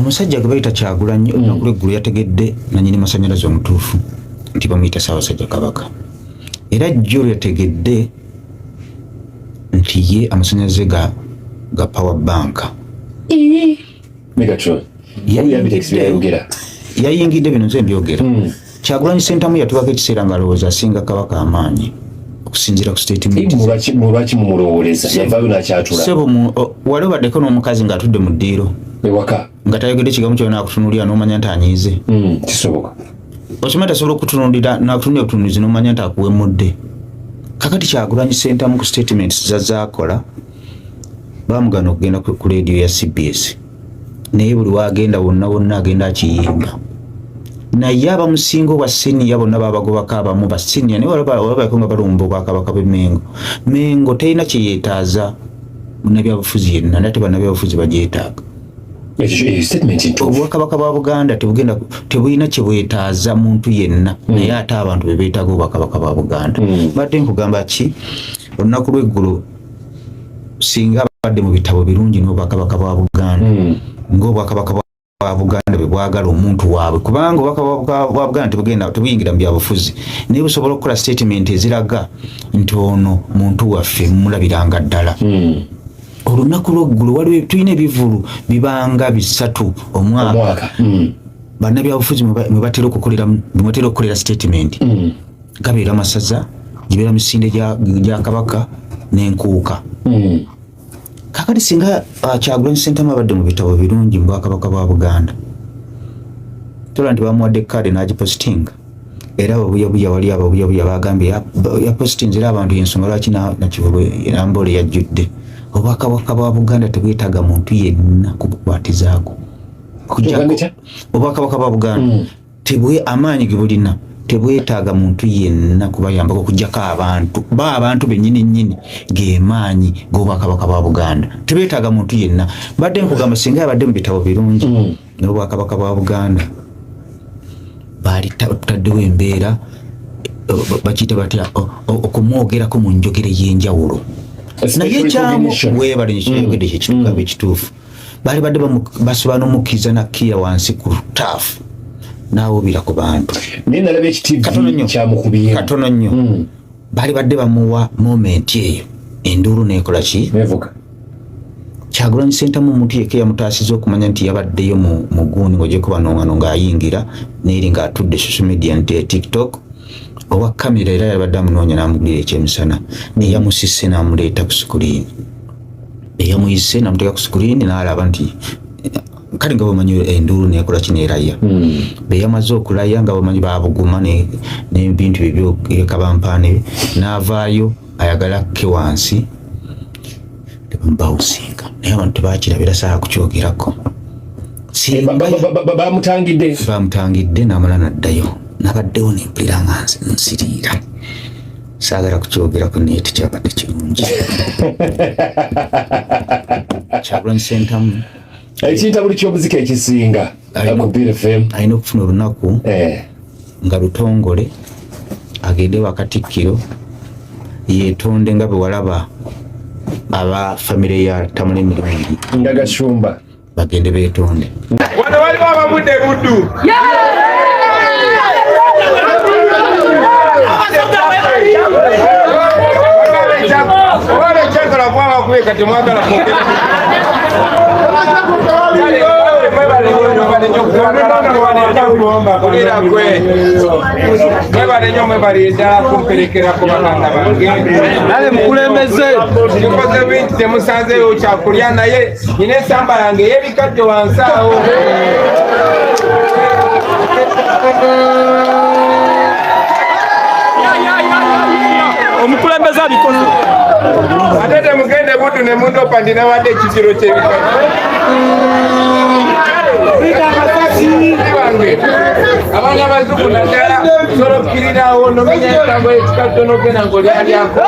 omusajja gwe bayita Kyagulanyi olunaku lw'eggulu yategedde nannyini masannyalaze omutuufu nti bamuyita Ssaabasajja Kabaka era jjo yategedde nti ye amasannyalaze ga power bank Megatron yayingidde bino nze mbyogera Kyagulanyi Ssentamu yatubako ekiseera ng'alowooza asinga Kabaka amaanyi okusinziira ku statement mubaki mumulowooleza yavaayo n'akyatula sebo wali obaddeko n'omukazi ng'atudde mu ddiiro ewaka nga tayogedde kigambo kyonna akutunuulira n'omanya nti anyiize kisoboka okimanyi tasobola okutunuulira n'akutunuulira obutunuulizi n'omanya nti akuwemmudde kakati Kyagulanyi Ssentamu ku statement zazaakola baamugana okugenda ku leediyo ya CBS naye buli waagenda wonna agenda akiyimba naye abamusinga obwa siniya bonna babagobako abamu ba siniya naye walabako nga balumba obwakabaka b'Mengo talina kyeyeetaaza munnabyabufuzi yenna naye ate bannabyabufuzi bagyetaaga obwakabaka bwa Buganda tebulina kyebwetaaza muntu yenna naye ate abantu bebeetaaga obwakabaka bwa Buganda badde nkugamba ki olunaku lw'eggulu singa abadde mu bitabo birungi n'obwakabaka bwa Buganda ng'obwakabaka bwa Buganda bwe bwagala omuntu waabwe kubanga obwakabaka bwa Buganda tebuyingira mu byabufuzi naye busobola okukola statement eziraga nti ono muntu waffe mulabiranga ddala olunaku lw'eggulu waliwo tulina ebivulu bibanga 3 omwaka bannabyabufuzi mwe batera okukolera statement gabeera masaza gibeera misinde gya Kabaka n'enkuuka kakati singa Kyagulanyi Ssentamu abadde mu bitabo birungi mu bwakabaka bwa Buganda tola nti bamuwadde kaadi n'agipositinga era ababuyabuya wali ababuyabuya bagambye yapositinze era abantu yensonga lwaki Namboole yajjudde obwakabaka bwa Buganda tebwetaaga muntu yenna kubukwatizaago obwakabaka bwa Buganda amaanyi ge bulina tebwetaaga muntu yenna kubayambako okuggyako abantu bennyini gemaanyi g'obwakabaka bwa Buganda tebetaaga muntu yenna badde nkugamba singa yabadde mu bitabo birungi n'obwakabaka bwa Buganda baali tutaddewo embeera bakiyita batya okumwogerako mu njogera ey'enjawulo naye kyamu weebale nkyeyogedde kyekitugambo ekituufu baali badde basobola n'omukkiriza nakkiira wansi ku ttaafu n'awubira ku bantu naye nalaba ekitivi kyamukubye katono nnyo baali badde bamuwa moment eyo enduulu n'ekola ki Kyagulanyi Ssentamu omuntu yekka yamutaasiza okumanya nti yabaddeyo mu guuni ng'ogyeko banoŋŋano ng'ayingira neeri ng'atudde social media nti TikTok owa kamera era yabadde amunoonya n'amugulira ekyemisana eyamusisse n'amuleeta ku sikuriini eyamuyise n'amuteeka ku sikuriini n'alaba nti kale nga bamanyi enduulu nekola kineeraya beyamaze okulaya nga bamanyi babuguma n'ebintu ebyekabampaane n'avaayo ayagala kke wansi tebamubawusinga naye abantu tebakirabira saa kukyogerako bamutangidde n'amala n'addayo nabaddewo nempulira nga nsiriira saagala kukyogerako naye tekyabadde kirungi Kyagulanyi Ssentamu ekinta buli ky'omuzika ekisinga alina okufuna olunaku nga lutongole agende wakatikkiro yeetonde nga bwe walaba aba famire ya Tamanyi emirundi nga Gashumba bagende beetonde wano waliwo abamudde buddu wale kyagala kwaba kweka temwagala kwogera mwebale nnyo mwebale ddala kumperekerako baganda bange nale mukulembeze tukoze binti temusanzeeyo kyakulya naye nyina esamba yange ey'ebikadde wansi awo omukulembeze abikoze ate temugende buddu ne mundopa ndinawadde ekiziro ky'ebikadde abaana abazuku naddala sobola okukkirirawo nomenya ekigambo ekikadde n'ogenda ng'olyalyako